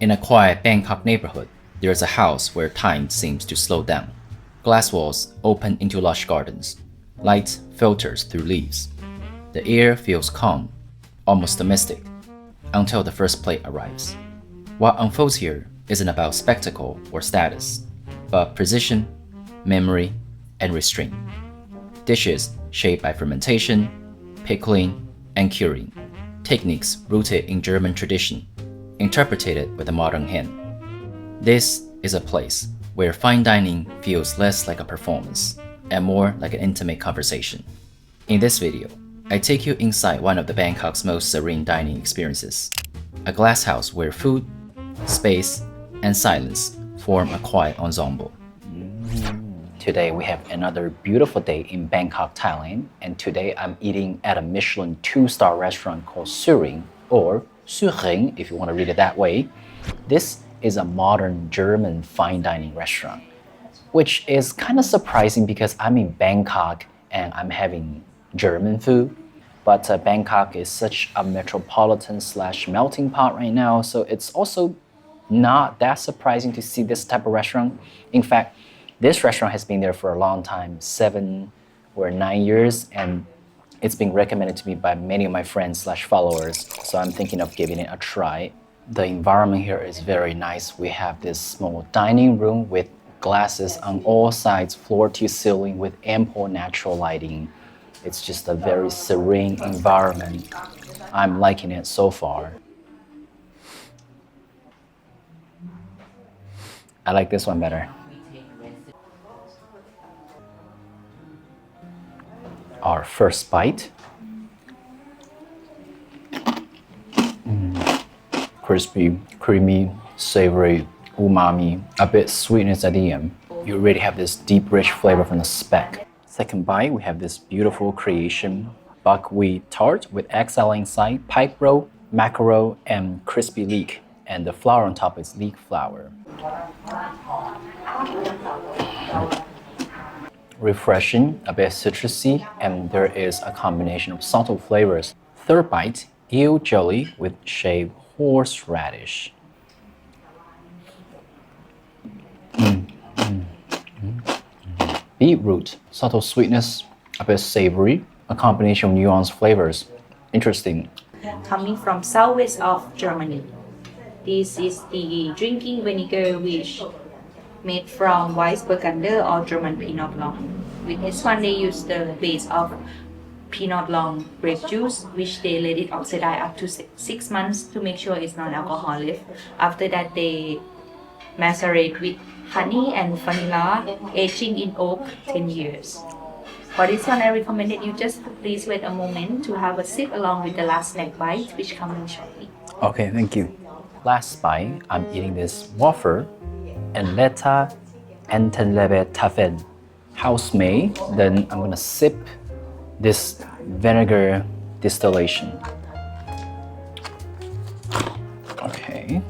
In a quiet Bangkok neighborhood, there is a house where time seems to slow down. Glass walls open into lush gardens. Light filters through leaves. The air feels calm, almost domestic, until the first plate arrives. What unfolds here isn't about spectacle or status, but precision, memory, and restraint. Dishes shaped by fermentation, pickling, and curing. Techniques rooted in German tradition, interpreted with a modern hand. This is a place where fine dining feels less like a performance and more like an intimate conversation. In this video, I take you inside one of the Bangkok's most serene dining experiences, a glass house where food, space, and silence form a quiet ensemble. Today we have another beautiful day in Bangkok, Thailand, and today I'm eating at a Michelin 2-star restaurant called Sühring, or Sühring if you want to read it that way. This is a modern German fine dining restaurant, which is kind of surprising because I'm in Bangkok and I'm having German food. But Bangkok is such a metropolitan / melting pot right now, so it's also not that surprising to see this type of restaurant. In fact, this restaurant has been there for a long time, 7 or 9 years, and it's been recommended to me by many of my friends / followers, so I'm thinking of giving it a try. The environment here is very nice. We have this small dining room with glasses on all sides, floor to ceiling, with ample natural lighting. It's just a very serene environment. I'm liking it so far. I like this one better. Our first bite. Crispy, creamy, savory, umami, a bit sweetness at the end. You already have this deep, rich flavor from the speck. Second bite, we have this beautiful creation, buckwheat tart with XL inside, pipe roll, mackerel, and crispy leek. And the flour on top is leek flour. Refreshing, a bit citrusy, and there is a combination of subtle flavors. Third bite, eel jelly with shaved horseradish. Beetroot, subtle sweetness, a bit savory, a combination of nuanced flavors. Interesting. Coming from southwest of Germany. This is the drinking vinegar which made from Weißburgunder or German Pinot Blanc. With this one, they use the base of Pinot Blanc grape juice, which they let it oxidize up to 6 months to make sure it's non-alcoholic. After that, they macerate with honey and vanilla, aging in oak 10 years. For this one, I recommended you just please wait a moment to have a sip along with the last snack bite, which coming shortly. Okay, thank you. Last bite, I'm eating this waffle and Letta Entenlebe Tafen, house made. Then I'm gonna sip this vinegar distillation. Okay.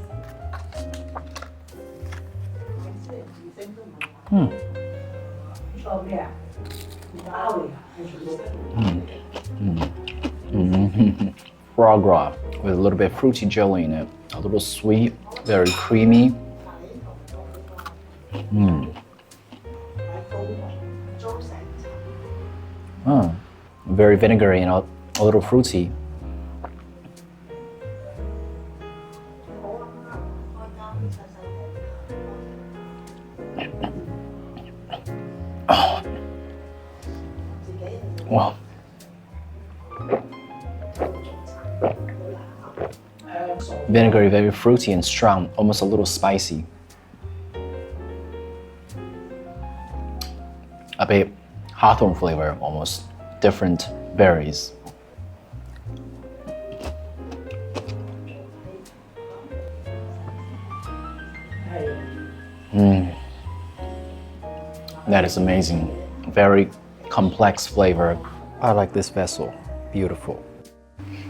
Foie gras with a little bit of fruity jelly in it. A little sweet, very creamy. Very vinegary and a little fruity. Oh. Wow. Vinegary, very fruity and strong, almost a little spicy. A bit hawthorn flavor, almost different berries. That is amazing. Very complex flavor. I like this vessel. Beautiful.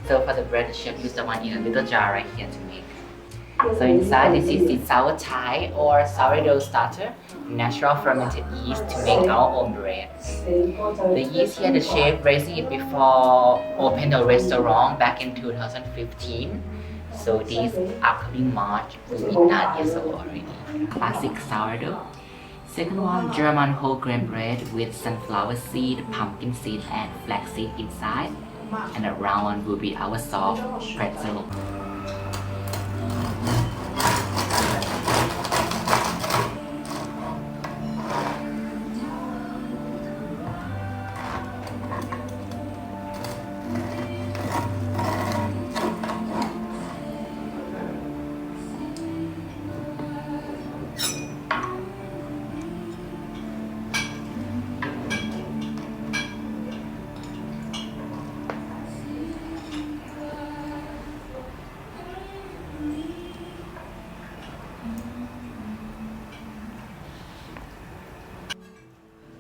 So for the bread, the chef used the one in a little jar right here to make. So inside, this is the sour Thai or sourdough starter, natural fermented yeast to make our own bread. The yeast here, the chef raised it before opened the restaurant back in 2015. So this upcoming March will be 9 years old already. Classic sourdough. Second one, German whole grain bread with sunflower seed, pumpkin seed, and flaxseed inside. And the round one will be our soft pretzel.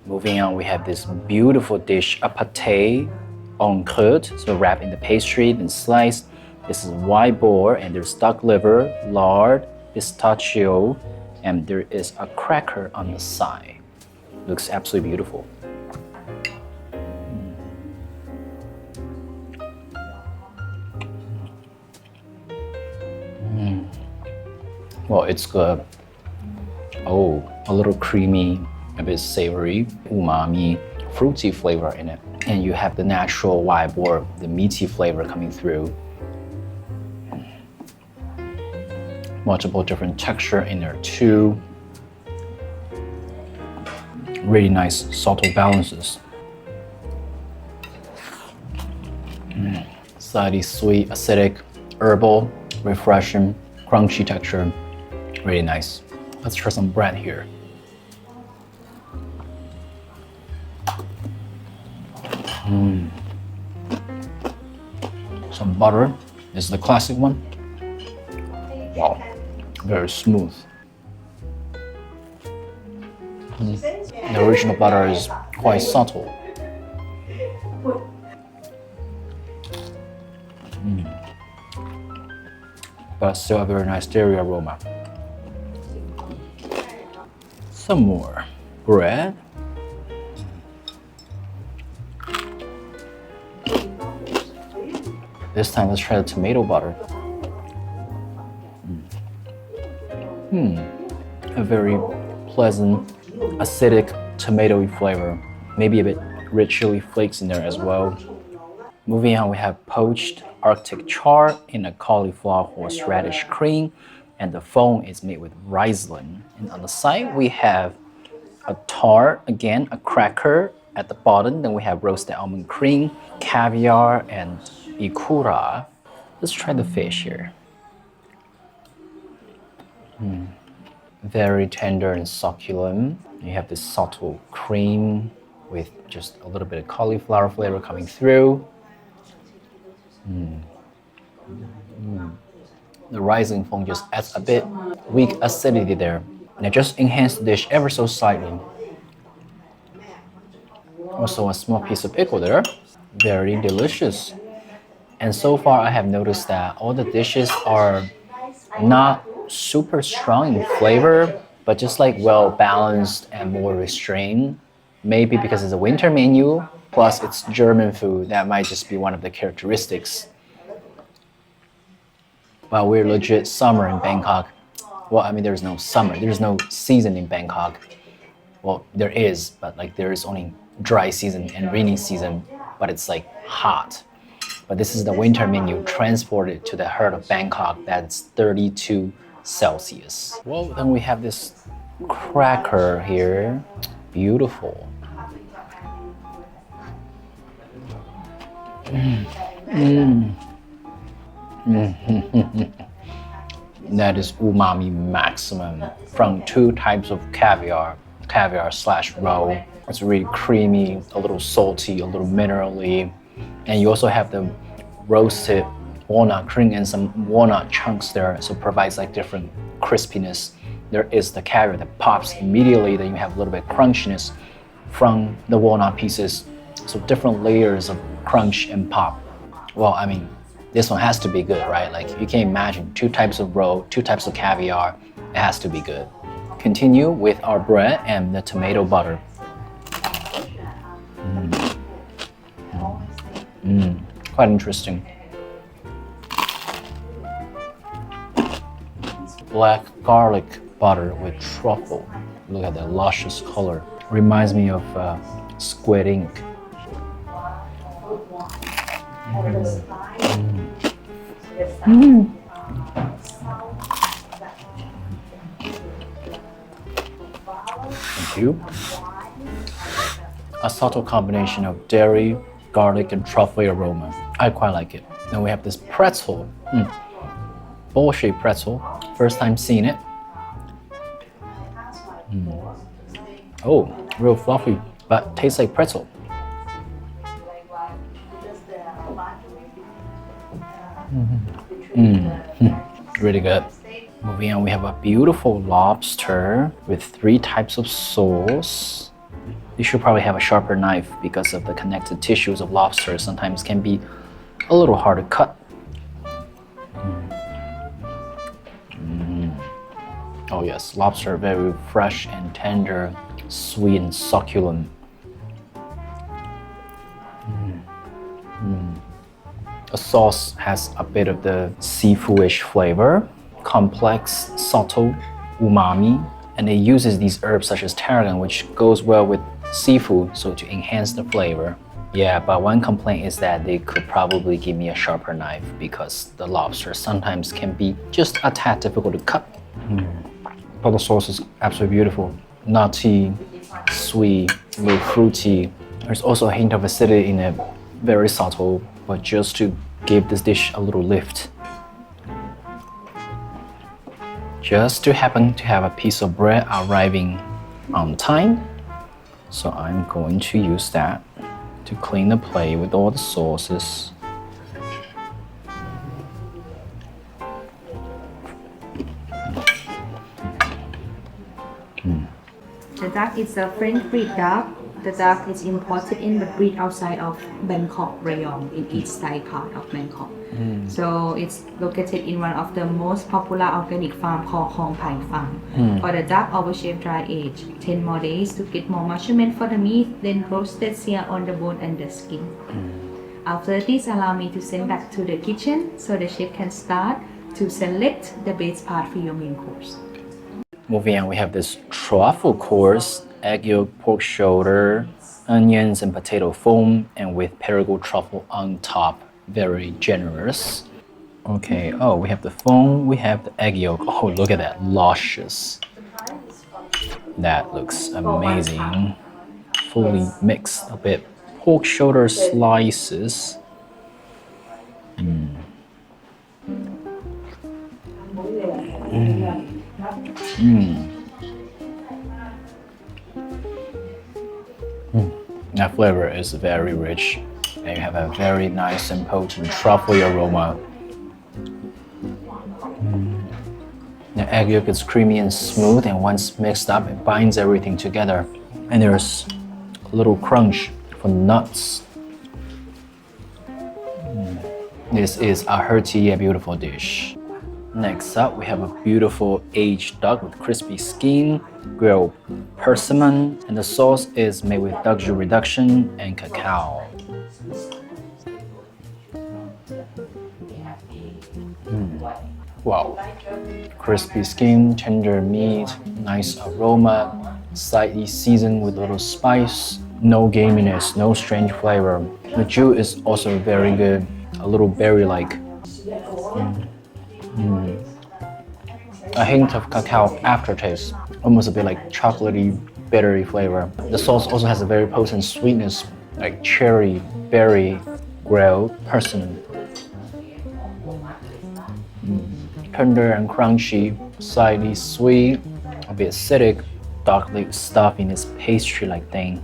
Moving on, we have this beautiful dish, a pâté en croûte, so wrapped in the pastry and sliced. This is white boar, and there's duck liver, lard, pistachio, and there is a cracker on the side. Looks absolutely beautiful. Well, it's good. Oh, a little creamy, a bit savory, umami, fruity flavor in it. And you have the natural white boar, the meaty flavor coming through. Multiple different texture in there too. Really nice subtle balances. Slightly sweet, acidic, herbal, refreshing, crunchy texture. Really nice. Let's try some bread here. Some butter. This is the classic one. Wow, very smooth. The original butter is quite subtle. But still a very nice dairy aroma. Some more bread. This time, let's try the tomato butter. A very pleasant, acidic, tomatoey flavor. Maybe a bit red chili flakes in there as well. Moving on, we have poached Arctic char in a cauliflower horseradish cream, and the foam is made with riesling. And on the side, we have a tart, again, a cracker at the bottom. Then we have roasted almond cream, caviar, and ikura. Let's try the fish here. Very tender and succulent. You have this subtle cream with just a little bit of cauliflower flavor coming through. The rising foam just adds a bit weak acidity there, and it just enhances the dish ever so slightly. Also a small piece of pickle there. Very delicious. And so far I have noticed that all the dishes are not super strong in flavor, but just like well balanced and more restrained. Maybe because it's a winter menu, plus it's German food, that might just be one of the characteristics. Well, we're legit summer in Bangkok. Well, I mean, there's no summer, there's no season in Bangkok. Well, there is, but like there is only dry season and rainy season, but it's like hot. But this is the winter menu transported to the heart of Bangkok. That's 32 Celsius. Well, then we have this cracker here. Beautiful. That is umami maximum from two types of caviar slash roe. It's really creamy, a little salty, a little minerally. And you also have the roasted walnut cream and some walnut chunks there, so it provides like different crispiness. There is the caviar that pops immediately, then you have a little bit of crunchiness from the walnut pieces. So different layers of crunch and pop. Well, I mean, this one has to be good, right? Like you can imagine two types of roe, two types of caviar, it has to be good. Continue with our bread and the tomato butter. Quite interesting. black garlic butter with truffle. Look at that luscious color. Reminds me of squid ink. Thank you. A subtle combination of dairy, garlic, and truffle aroma. I quite like it. Then we have this pretzel. Bowl-shaped pretzel. First time seeing it. Oh, real fluffy, but tastes like pretzel. Really good. Moving on, we have a beautiful lobster with 3 types of sauce. You should probably have a sharper knife because of the connective tissues of lobster sometimes can be a little hard to cut. Oh yes, lobster very fresh and tender, sweet and succulent. The sauce has a bit of the seafoodish flavor, complex, subtle umami, and it uses these herbs such as tarragon, which goes well with seafood, so to enhance the flavor. Yeah, but one complaint is that they could probably give me a sharper knife because the lobster sometimes can be just a tad difficult to cut. But the sauce is absolutely beautiful. Nutty, sweet, a little fruity. There's also a hint of acidity in it, very subtle, but just to give this dish a little lift. Just to happen to have a piece of bread arriving on time, so I'm going to use that to clean the plate with all the sauces. The duck is a French breed duck. The duck is imported in but breed outside of Bangkok, Rayong, in east side part of Bangkok. So it's located in one of the most popular organic farm called Hong Pai Farm. For the duck, our chef dry age 10 more days to get more measurement for the meat, then roasted sear on the bone and the skin. After this, allow me to send back to the kitchen so the chef can start to select the best part for your main course. Moving on, we have this truffle course, egg yolk, pork shoulder, onions and potato foam, and with Perigold truffle on top. Very generous. Okay, oh, we have the foam, we have the egg yolk. Oh, look at that, luscious. That looks amazing. Fully mixed a bit. Pork shoulder slices. That flavor is very rich, and you have a very nice and potent truffle aroma. The egg yolk is creamy and smooth, and once mixed up, it binds everything together. And there's a little crunch from nuts. This is a hearty yet beautiful dish. Next up, we have a beautiful aged duck with crispy skin, grilled persimmon, and the sauce is made with duck jus reduction and cacao. Wow, crispy skin, tender meat, nice aroma, slightly seasoned with a little spice, no gaminess, no strange flavor. The jus is also very good, a little berry-like. A hint of cacao aftertaste, almost a bit like chocolatey, bittery flavor. The sauce also has a very potent sweetness, like cherry, berry, grilled persimmon. Tender and crunchy, slightly sweet, a bit acidic, darkly stuffed in this pastry-like thing.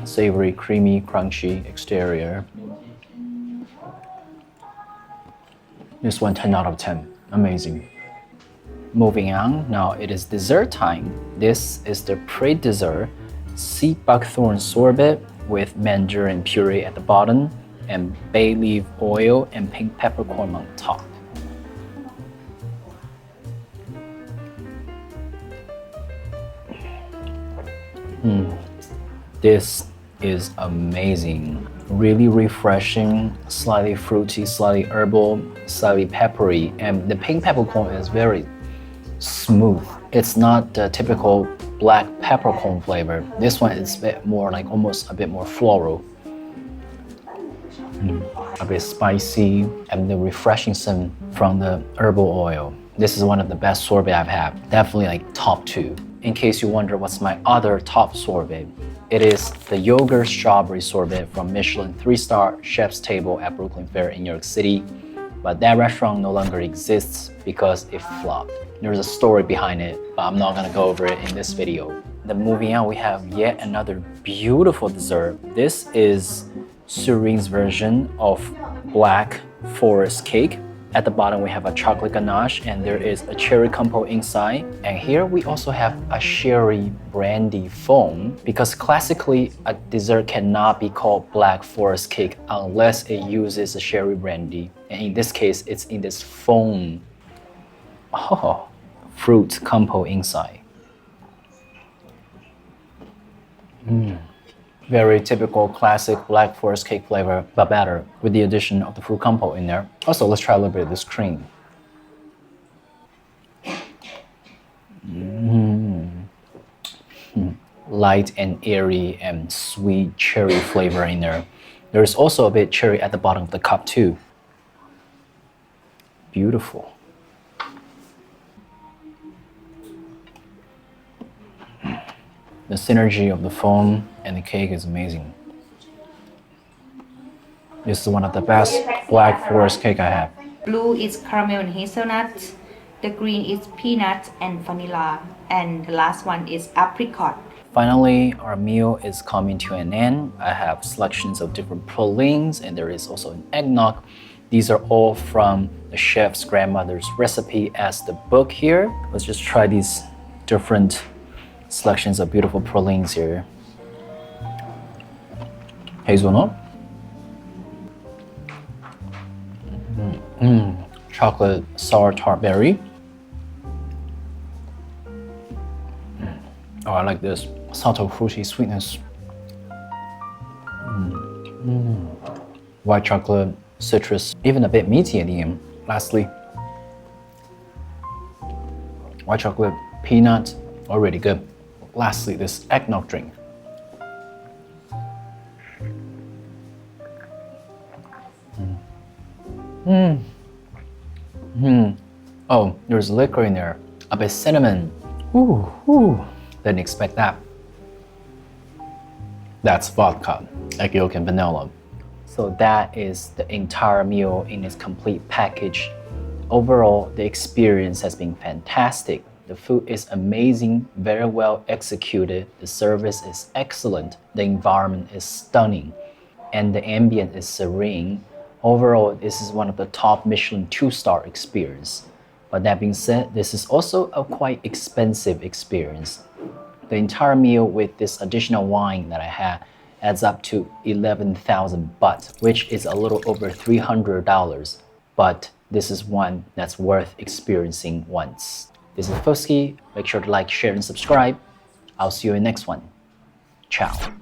Savory, creamy, crunchy exterior. This one 10 out of 10. Amazing. Moving on, now it is dessert time. This is the pre-dessert sea buckthorn sorbet with mandarin puree at the bottom and bay leaf oil and pink peppercorn on top. This is amazing. Really refreshing, slightly fruity, slightly herbal, slightly peppery, and the pink peppercorn is very smooth. It's not the typical black peppercorn flavor. This one is a bit more like almost a bit more floral. A bit spicy, and the refreshing scent from the herbal oil. This is one of the best sorbet I've had. Definitely like top 2. In case you wonder what's my other top sorbet, it is the yogurt strawberry sorbet from Michelin 3-star chef's table at Brooklyn Fair in New York City. But that restaurant no longer exists because it flopped. There's a story behind it, but I'm not gonna go over it in this video. Then moving on, we have yet another beautiful dessert. This is Sühring's version of black forest cake. At the bottom, we have a chocolate ganache, and there is a cherry compote inside. And here we also have a sherry brandy foam, because classically, a dessert cannot be called black forest cake unless it uses a sherry brandy. And in this case, it's in this foam. Oh, fruit compote inside. Very typical classic black forest cake flavor, but better with the addition of the fruit compote in there. Also, let's try a little bit of this cream. Light and airy and sweet cherry flavor in there. There's also a bit cherry at the bottom of the cup too. Beautiful. The synergy of the foam and the cake is amazing. This is one of the best black forest cake I have. Blue is caramel and hazelnut. The green is peanut and vanilla. And the last one is apricot. Finally, our meal is coming to an end. I have selections of different pralines, and there is also an eggnog. These are all from the chef's grandmother's recipe as the book here. Let's just try these different selections of beautiful pralines here. Hazelnut. Chocolate sour tart berry. Oh, I like this. Subtle fruity sweetness. White chocolate, citrus, even a bit meaty at the end. Lastly, white chocolate, peanut, already good. Lastly, this eggnog drink. Oh, there's liquor in there. A bit cinnamon. Ooh. Didn't expect that. That's vodka, egg yolk and vanilla. So that is the entire meal in its complete package. Overall, the experience has been fantastic. The food is amazing, very well executed. The service is excellent. The environment is stunning. And the ambient is serene. Overall, this is one of the top Michelin 2-star experience. But that being said, this is also a quite expensive experience. The entire meal with this additional wine that I had adds up to 11,000 baht, which is a little over $300. But this is one that's worth experiencing once. This is Fosky. Make sure to like, share, and subscribe. I'll see you in the next one. Ciao.